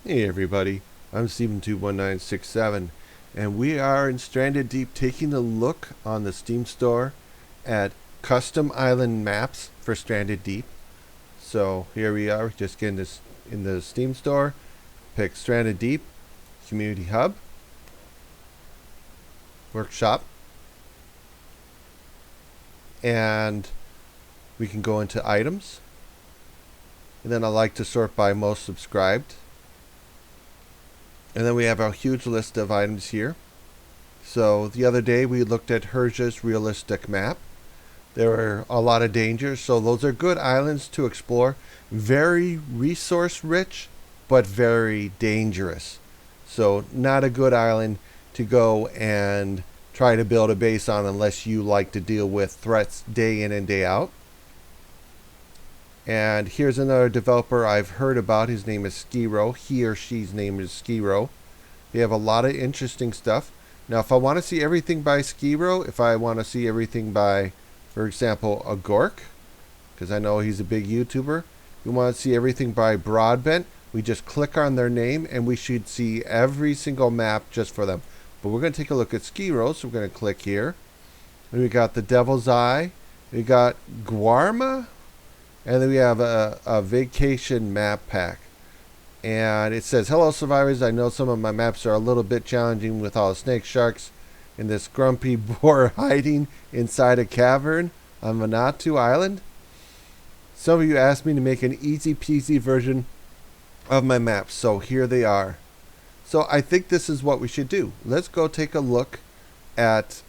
Hey everybody, I'm Steven21967, and we are in Stranded Deep taking a look on the Steam store at custom island maps for Stranded Deep. So here we are, just getting this in the Steam store, pick Stranded Deep, Community Hub, Workshop, and we can go into items, and then I like to sort by most subscribed. And then we have a huge list of items here. So the other day we looked at Herja's realistic map. There were a lot of dangers, so those are good islands to explore. Very resource rich, but very dangerous. So not a good island to go and try to build a base on unless you like to deal with threats day in and day out. And here's another developer I've heard about. His name is Skirow. He or she's name is Skirow. They have a lot of interesting stuff. Now, if I want to see everything by Skirow, if I want to see everything by, for example, a Gork, because I know he's a big YouTuber, we want to see everything by Broadbent, we just click on their name and we should see every single map just for them. But we're going to take a look at Skirow, so we're going to click here. And we got the Devil's Eye. We got Guarma. And then we have a vacation map pack. And it says, hello survivors, I know some of my maps are a little bit challenging with all the snake sharks and this grumpy boar hiding inside a cavern on Vanuatu Island. Some of you asked me to make an easy peasy version of my maps, so here they are. So I think this is what we should do. Let's go take a look at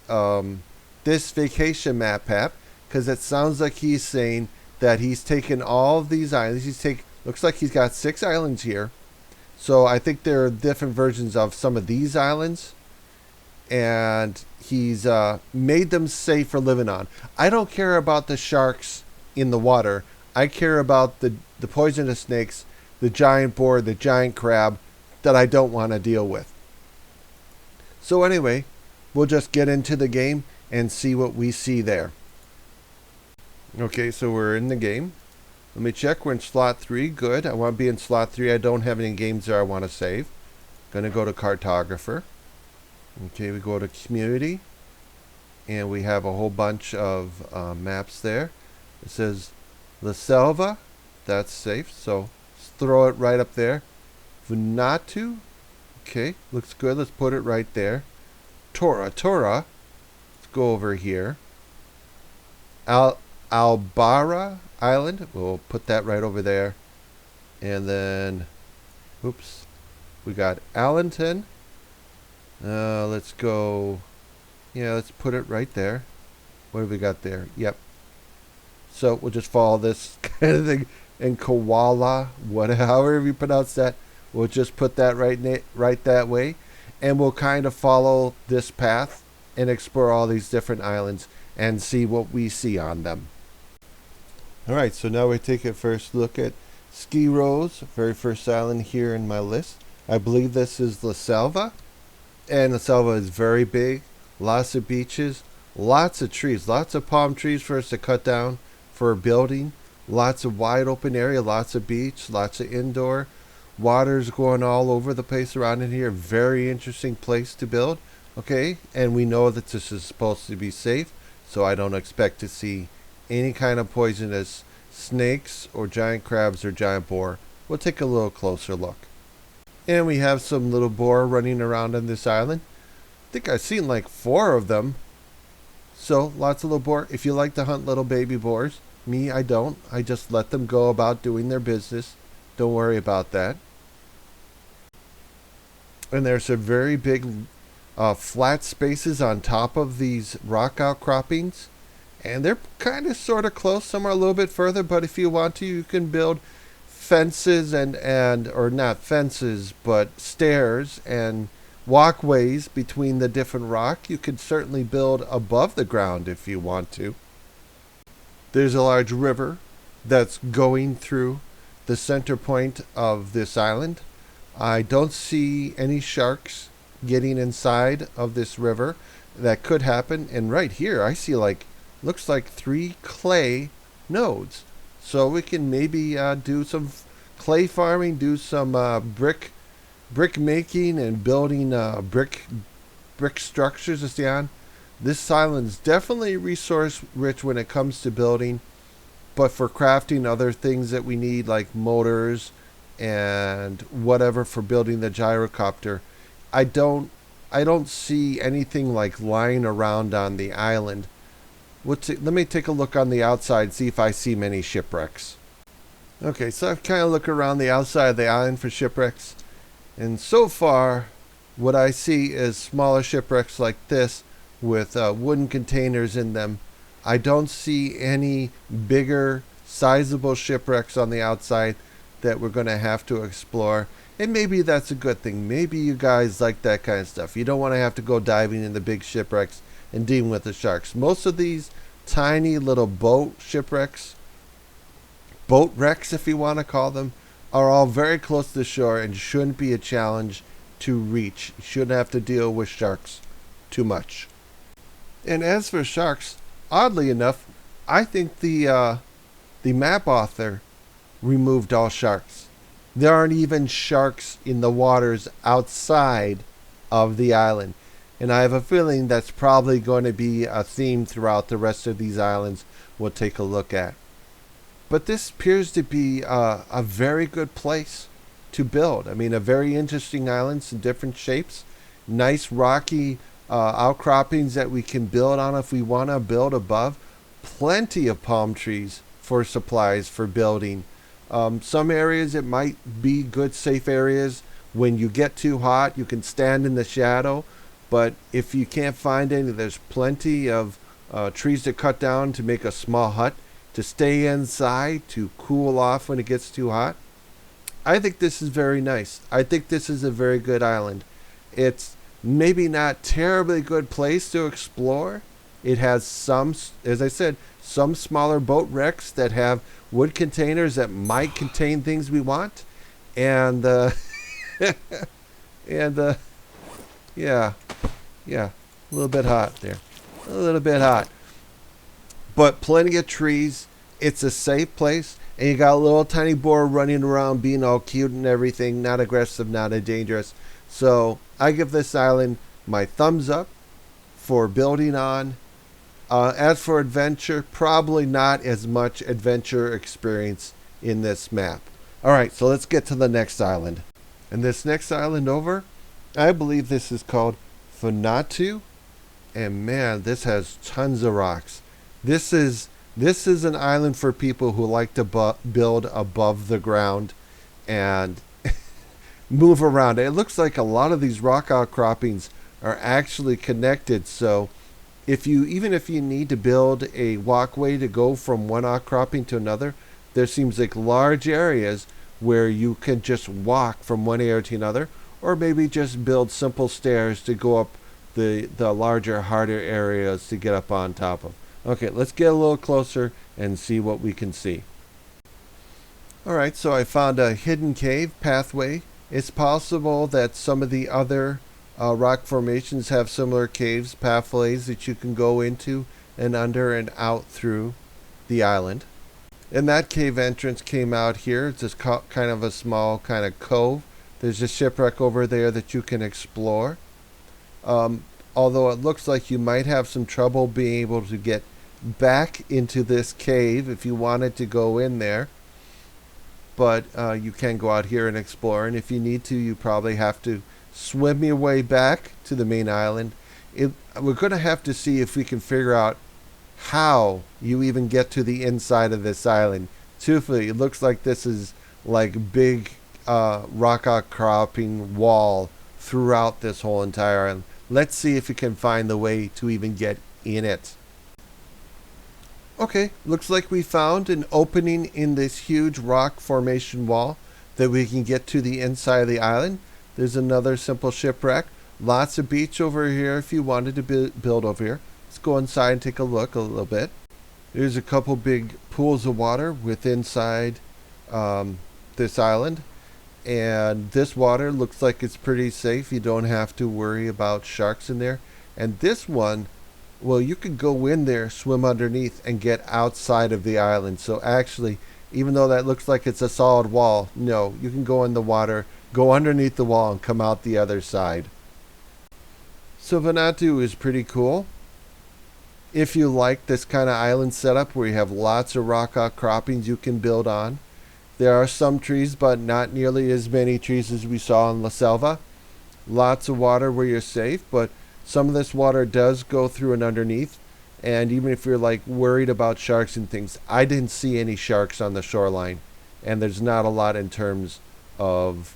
this vacation map pack, because it sounds like he's saying that he's taken all of these islands. Looks like he's got 6 islands here. So I think there are different versions of some of these islands. And he's made them safe for living on. I don't care about the sharks in the water. I care about the poisonous snakes, the giant boar, the giant crab that I don't want to deal with. So anyway, we'll just get into the game and see what we see there. Okay, so we're in the game. Let me check. We're in slot 3. Good. I want to be in slot 3. I don't have any games there I want to save. Gonna go to cartographer. Okay, we go to community. And we have a whole bunch of maps there. It says La Selva. That's safe. So let's throw it right up there. Vanuatu. Okay, looks good. Let's put it right there. Tora. Let's go over here. Albara Island, we'll put that right over there. And then, oops, we got Allenton. Let's go, let's put it right there. What have we got there? Yep. So we'll just follow this kind of thing. And Koala, however you pronounce that, we'll just put that right that way. And we'll kind of follow this path and explore all these different islands and see what we see on them. Alright, so now we take a first look at Skirow's very first island here in my list. I believe this is La Selva. And La Selva is very big. Lots of beaches. Lots of trees. Lots of palm trees for us to cut down for building. Lots of wide open area. Lots of beach. Lots of indoor. Water's going all over the place around in here. Very interesting place to build. Okay, and we know that this is supposed to be safe. So I don't expect to see any kind of poisonous snakes or giant crabs or giant boar. We'll take a little closer look. And we have some little boar running around on this island. I think I've seen like 4 of them. So lots of little boar. If you like to hunt little baby boars, me, I don't. I just let them go about doing their business. Don't worry about that. And there's some very big flat spaces on top of these rock outcroppings. And they're kind of sort of close. Some are a little bit further, but if you want to, you can build fences or not fences, but stairs and walkways between the different rock. You could certainly build above the ground if you want to. There's a large river that's going through the center point of this island. I don't see any sharks getting inside of this river. That could happen. And right here, I see looks like 3 clay nodes. So we can maybe do some clay farming, do some brick brick making and building brick structures to stay on, this island is definitely resource rich when it comes to building, but for crafting other things that we need like motors and whatever for building the gyrocopter, I don't see anything like lying around on the island. Let me take a look on the outside, see if I see many shipwrecks. Okay, so I've kind of looked around the outside of the island for shipwrecks, and so far what I see is smaller shipwrecks like this with wooden containers in them. I don't see any bigger, sizable shipwrecks on the outside that we're going to have to explore. And maybe that's a good thing. Maybe you guys like that kind of stuff. You don't want to have to go diving in the big shipwrecks and dealing with the sharks. Most of these tiny little boat shipwrecks, boat wrecks if you want to call them, are all very close to the shore and shouldn't be a challenge to reach. You shouldn't have to deal with sharks too much. And as for sharks, oddly enough, I think the map author removed all sharks. There aren't even sharks in the waters outside of the island. And I have a feeling that's probably going to be a theme throughout the rest of these islands we'll take a look at. But this appears to be a very good place to build. I mean, a very interesting island, some different shapes, nice rocky outcroppings that we can build on if we want to build above. Plenty of palm trees for supplies for building. Some areas it might be good, safe areas. When you get too hot, you can stand in the shadow. But if you can't find any, there's plenty of trees to cut down to make a small hut to stay inside to cool off when it gets too hot. I think this is very nice. I think this is a very good island. It's maybe not terribly good place to explore. It has some, as I said, some smaller boat wrecks that have wood containers that might contain things we want. And, yeah, a little bit hot there. A little bit hot. But plenty of trees. It's a safe place. And you got a little tiny boar running around being all cute and everything. Not aggressive, not dangerous. So I give this island my thumbs up for building on. As for adventure, probably not as much adventure experience in this map. Alright, so let's get to the next island. And this next island over, I believe this is called Funatu. And man, this has tons of rocks. This is an island for people who like to build above the ground and move around. It looks like a lot of these rock outcroppings are actually connected. So even if you need to build a walkway to go from one outcropping to another, there seems like large areas where you can just walk from one area to another, or maybe just build simple stairs to go up the larger, harder areas to get up on top of. Okay, let's get a little closer and see what we can see. Alright, so I found a hidden cave pathway. It's possible that some of the other rock formations have similar caves, pathways that you can go into and under and out through the island. And that cave entrance came out here. It's just kind of a small kind of cove. There's a shipwreck over there that you can explore. Although it looks like you might have some trouble being able to get back into this cave if you wanted to go in there. But you can go out here and explore. And if you need to, you probably have to swim your way back to the main island. We're going to have to see if we can figure out how you even get to the inside of this island. Truthfully, it looks like this is like big rock outcropping wall throughout this whole entire island. Let's see if we can find the way to even get in it. Okay, looks like we found an opening in this huge rock formation wall that we can get to the inside of the island. There's another simple shipwreck. Lots of beach over here if you wanted to build over here. Let's go inside and take a look a little bit. There's a couple big pools of water inside this island. And this water looks like it's pretty safe. You don't have to worry about sharks in there. And this one, well, you could go in there, swim underneath, and get outside of the island. So actually, even though that looks like it's a solid wall, no, you can go in the water go underneath the wall and come out the other side. So Vanuatu is pretty cool. If you like this kind of island setup where you have lots of rock outcroppings you can build on, there are some trees, but not nearly as many trees as we saw in La Selva. Lots of water where you're safe, but some of this water does go through and underneath. And even if you're like worried about sharks and things, I didn't see any sharks on the shoreline, and there's not a lot in terms of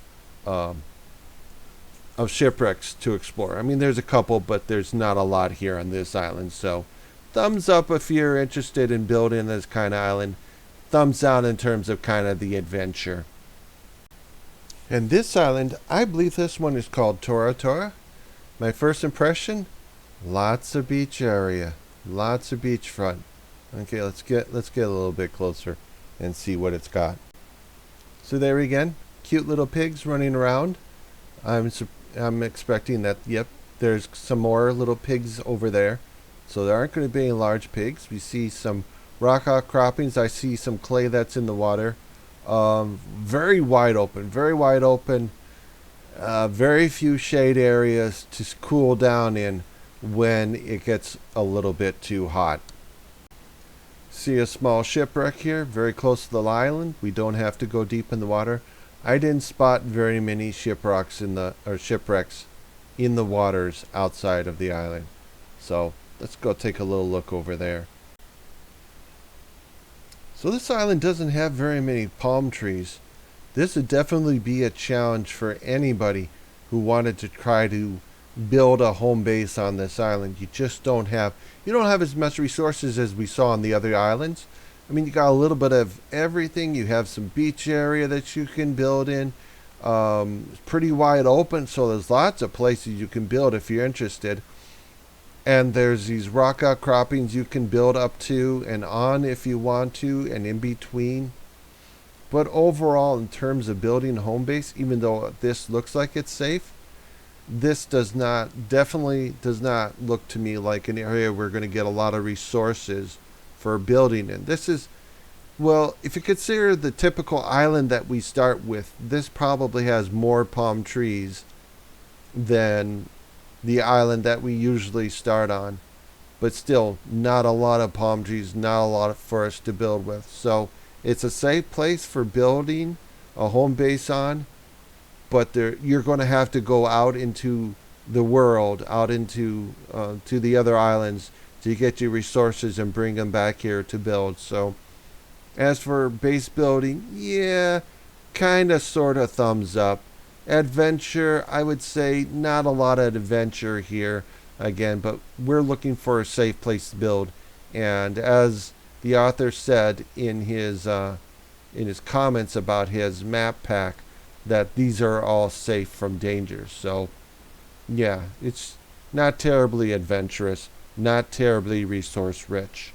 shipwrecks to explore. I mean, there's a couple, but there's not a lot here on this island. So, thumbs up if you're interested in building this kind of island. Thumbs down in terms of kind of the adventure. And this island, I believe this one is called Tora Tora. My first impression, lots of beach area, lots of beachfront. Okay, let's get a little bit closer and see what it's got. So there again, cute little pigs running around. I'm expecting that. Yep, there's some more little pigs over there. So there aren't going to be any large pigs. We see some rock outcroppings. I see some clay that's in the water. Very wide open. Very few shade areas to cool down in when it gets a little bit too hot. See a small shipwreck here, very close to the island. We don't have to go deep in the water. I didn't spot very many shipwrecks in the waters outside of the island. So let's go take a little look over there. So this island doesn't have very many palm trees. This would definitely be a challenge for anybody who wanted to try to build a home base on this island. You don't have as much resources as we saw on the other islands. I mean, you got a little bit of everything. You have some beach area that you can build in. It's pretty wide open, so there's lots of places you can build if you're interested. And there's these rock outcroppings you can build up to and on if you want to, and in between. But overall, in terms of building a home base, even though this looks like it's safe, this definitely does not look to me like an area we're going to get a lot of resources for building in. This is, well, if you consider the typical island that we start with, this probably has more palm trees than the island that we usually start on. But still, not a lot of palm trees, not a lot for us to build with. So it's a safe place for building a home base on, but you're going to have to go out into the world, out into to the other islands to get your resources and bring them back here to build. So as for base building, yeah, kind of sort of thumbs up. Adventure, I would say not a lot of adventure here again, but we're looking for a safe place to build. And as the author said in his comments about his map pack, that these are all safe from danger. So yeah, it's not terribly adventurous, not terribly resource rich.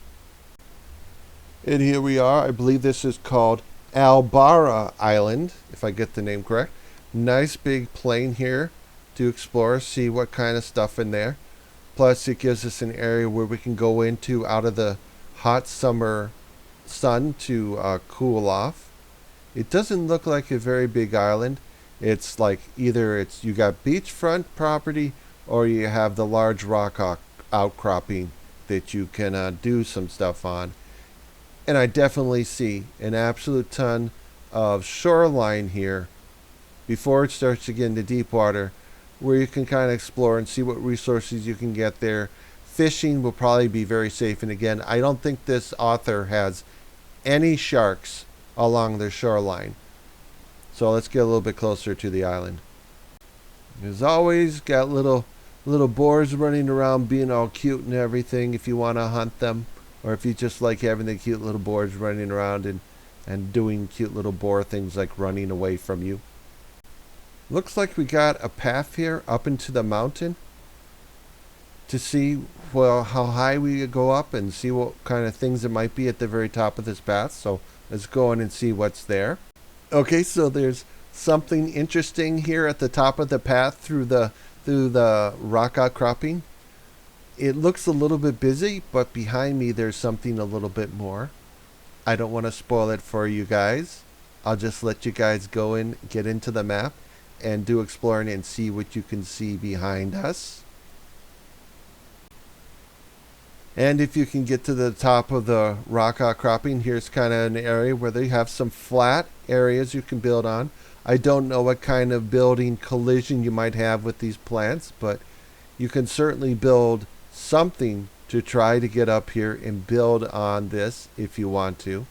And here we are. I believe this is called Albara Island, if I get the name correct. Nice big plain here to explore, see what kind of stuff in there. Plus it gives us an area where we can go into out of the hot summer sun to cool off. It doesn't look like a very big island. It's like either you got beachfront property or you have the large rock outcropping that you can do some stuff on. And I definitely see an absolute ton of shoreline here before it starts to get into deep water, where you can kind of explore and see what resources you can get there. Fishing will probably be very safe. And again, I don't think this author has any sharks along the shoreline. So let's get a little bit closer to the island. As always, got little boars running around being all cute and everything if you want to hunt them, or if you just like having the cute little boars running around and doing cute little boar things like running away from you. Looks like we got a path here up into the mountain to see, well, how high we go up and see what kind of things it might be at the very top of this path. So let's go in and see what's there. Okay, so there's something interesting here at the top of the path through the rock outcropping. It looks a little bit busy, but behind me there's something a little bit more. I don't want to spoil it for you guys. I'll just let you guys go in, get into the map, and do exploring and see what you can see behind us. And if you can get to the top of the rock outcropping, here's kind of an area where they have some flat areas you can build on. I don't know what kind of building collision you might have with these plants, but you can certainly build something to try to get up here and build on this if you want to.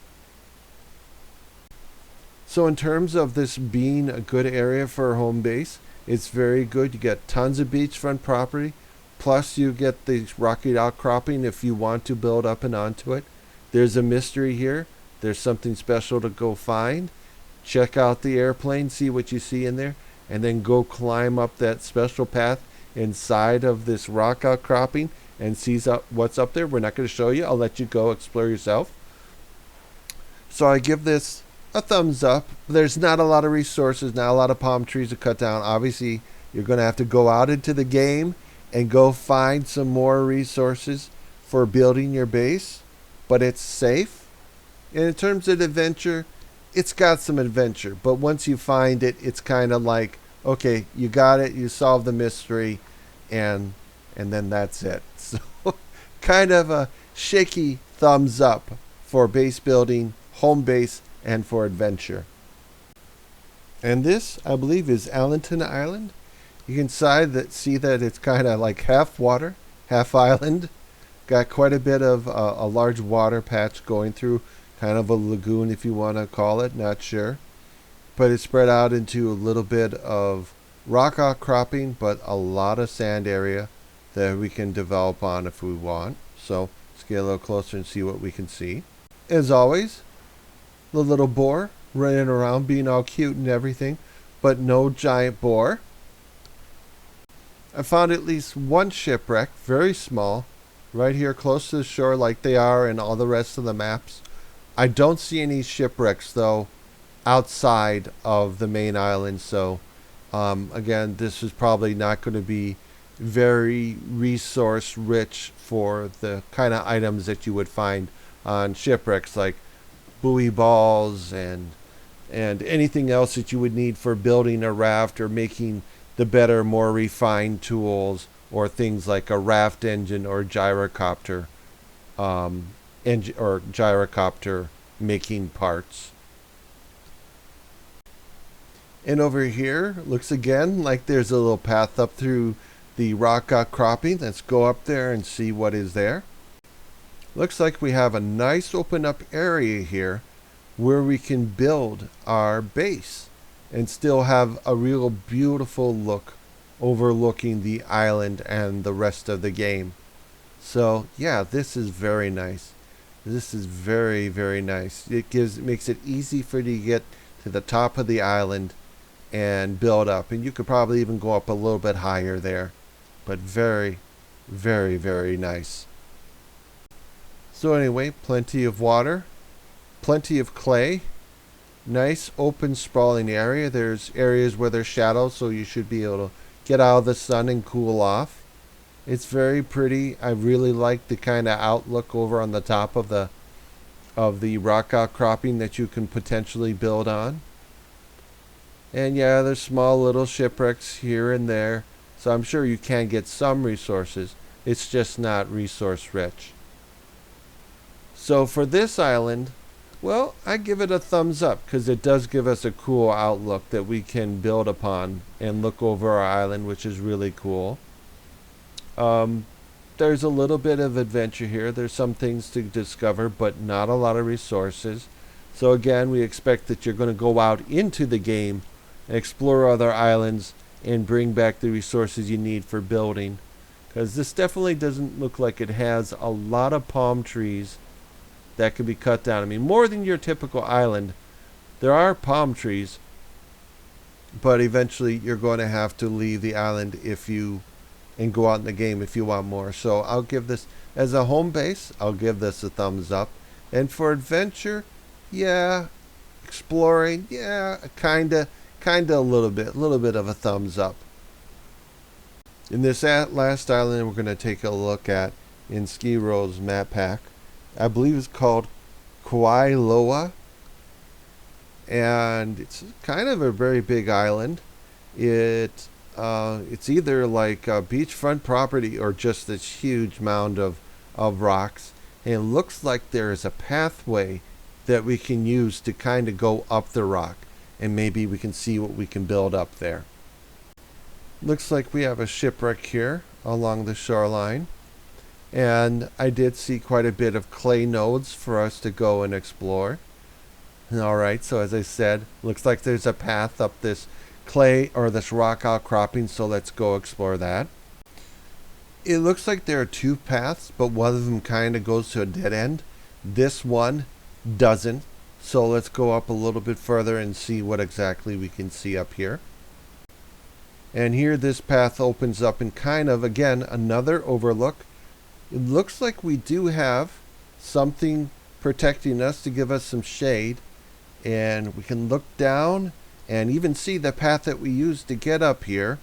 So in terms of this being a good area for a home base, it's very good. You get tons of beachfront property. Plus, you get the rocky outcropping if you want to build up and onto it. There's a mystery here. There's something special to go find. Check out the airplane, see what you see in there, and then go climb up that special path inside of this rock outcropping and see what's up there. We're not going to show you. I'll let you go explore yourself. So I give this a thumbs up. There's not a lot of resources, not a lot of palm trees to cut down. Obviously, you're going to have to go out into the game and go find some more resources for building your base, but it's safe. And in terms of adventure, it's got some adventure, but once you find it, it's kind of like, okay, you got it, you solved the mystery, and then that's it. So kind of a shaky thumbs up for base building, home base, and for adventure. And this, I believe, is Allenton Island. You can see that it's kind of like half water, half island. Got quite a bit of a large water patch going through, kind of a lagoon if you want to call it, not sure. But it's spread out into a little bit of rock outcropping, but a lot of sand area that we can develop on if we want. So let's get a little closer and see what we can see. As always, the little boar running around being all cute and everything, but no giant boar. I found at least one shipwreck, very small, right here close to the shore like they are in all the rest of the maps. I don't see any shipwrecks, though, outside of the main island. So, again, this is probably not going to be very resource rich for the kind of items that you would find on shipwrecks, like buoy balls and anything else that you would need for building a raft or making the better, more refined tools, or things like a raft engine or gyrocopter, or gyrocopter making parts. And over here, looks again like there's a little path up through the rock outcropping. Let's go up there and see what is there. Looks like we have a nice open up area here where we can build our base and still have a real beautiful look overlooking the island and the rest of the game. So yeah, this is very nice. This is very, very nice. It makes it easy for you to get to the top of the island and build up. And you could probably even go up a little bit higher there. But very, very, very nice. So anyway, plenty of water, plenty of clay. Nice open sprawling area. There's areas where there's shadows, so you should be able to get out of the sun and cool off. It's very pretty. I really like the kind of outlook over on the top of the rock outcropping that you can potentially build on. And yeah, there's small little shipwrecks here and there, so I'm sure you can get some resources. It's just not resource rich. So for this island, well, I give it a thumbs up because it does give us a cool outlook that we can build upon and look over our island, which is really cool. There's a little bit of adventure here. There's some things to discover, but not a lot of resources. So again, we expect that you're going to go out into the game, explore other islands, and bring back the resources you need for building. Because this definitely doesn't look like it has a lot of palm trees that can be cut down. I mean, more than your typical island. There are palm trees, but eventually you're going to have to leave the island and go out in the game if you want more. So I'll give this, as a home base, I'll give this a thumbs up. And for adventure, yeah, exploring, yeah, kinda a little bit of a thumbs up. In this last island we're going to take a look at in Skirow's map pack, I believe it's called Kauailoa, and it's kind of a very big island. It's either like a beachfront property or just this huge mound of rocks. And it looks like there is a pathway that we can use to kind of go up the rock. And maybe we can see what we can build up there. Looks like we have a shipwreck here along the shoreline. And I did see quite a bit of clay nodes for us to go and explore. Alright, so as I said, looks like there's a path up this clay or this rock outcropping, so let's go explore that. It looks like there are two paths, but one of them kind of goes to a dead end. This one doesn't, so let's go up a little bit further and see what exactly we can see up here. And here this path opens up in kind of, again, another overlook. It looks like we do have something protecting us to give us some shade, and we can look down and even see the path that we used to get up here.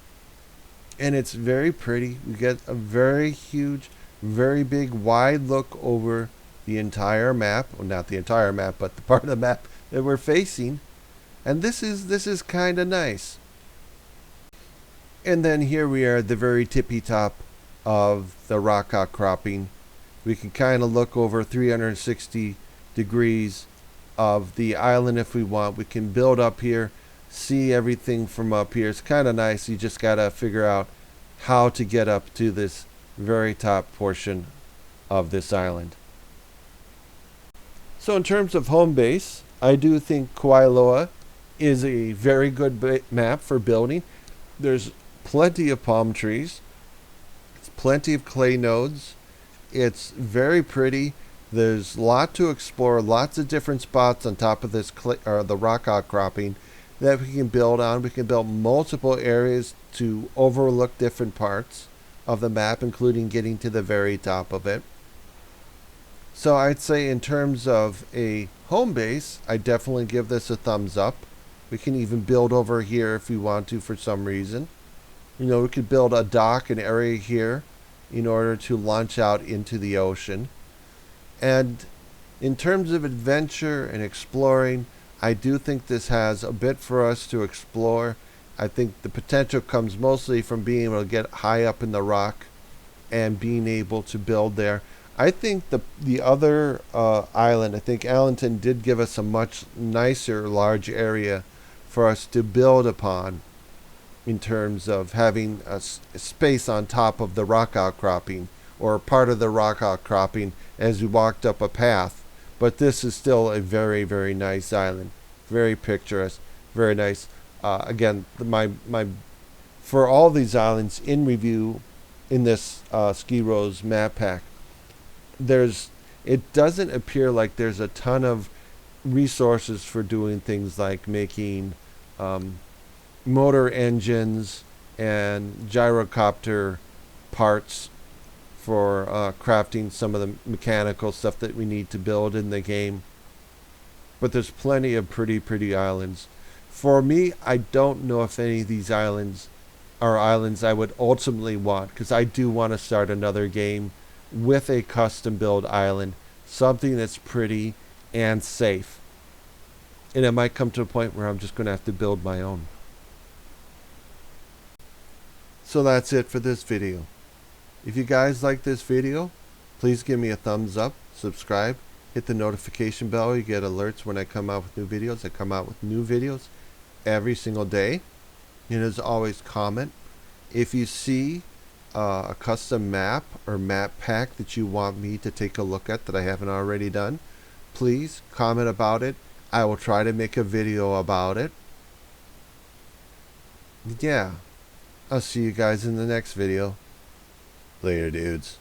And it's very pretty. We get a very huge, very big, wide look over the entire map. Well, not the entire map, but the part of the map that we're facing. And this is kind of nice. And then here we are at the very tippy top of the rock outcropping. We can kind of look over 360 degrees of the island if we want. We can build up here, see everything from up here. It's kind of nice. You just got to figure out how to get up to this very top portion of this island. So in terms of home base, I do think Kuailoa is a very good map for building. There's plenty of palm trees. It's plenty of clay nodes. It's very pretty. There's a lot to explore, lots of different spots on top of this clay, or the rock outcropping that we can build on. We can build multiple areas to overlook different parts of the map, including getting to the very top of it. So I'd say in terms of a home base, I definitely give this a thumbs up. We can even build over here if we want to for some reason. You know, we could build a dock, an area here, in order to launch out into the ocean. And in terms of adventure and exploring, I do think this has a bit for us to explore. I think the potential comes mostly from being able to get high up in the rock and being able to build there. I think the other island, I think Allenton did give us a much nicer large area for us to build upon in terms of having a space on top of the rock outcropping or part of the rock outcropping as we walked up a path. But this is still a very, very nice island. Very picturesque, very nice. Again, for all these islands in review in this Skirow's map pack, it doesn't appear like there's a ton of resources for doing things like making motor engines and gyrocopter parts for crafting some of the mechanical stuff that we need to build in the game. But there's plenty of pretty islands. For me, I don't know if any of these islands are islands I would ultimately want, because I do want to start another game with a custom build island, something that's pretty and safe. And it might come to a point where I'm just going to have to build my own. So that's it for this video. If you guys like this video, please give me a thumbs up, subscribe, hit the notification bell. You get alerts when I come out with new videos. I come out with new videos every single day. And as always, comment. If you see a custom map or map pack that you want me to take a look at that I haven't already done, please comment about it. I will try to make a video about it. Yeah. I'll see you guys in the next video. Later, dudes.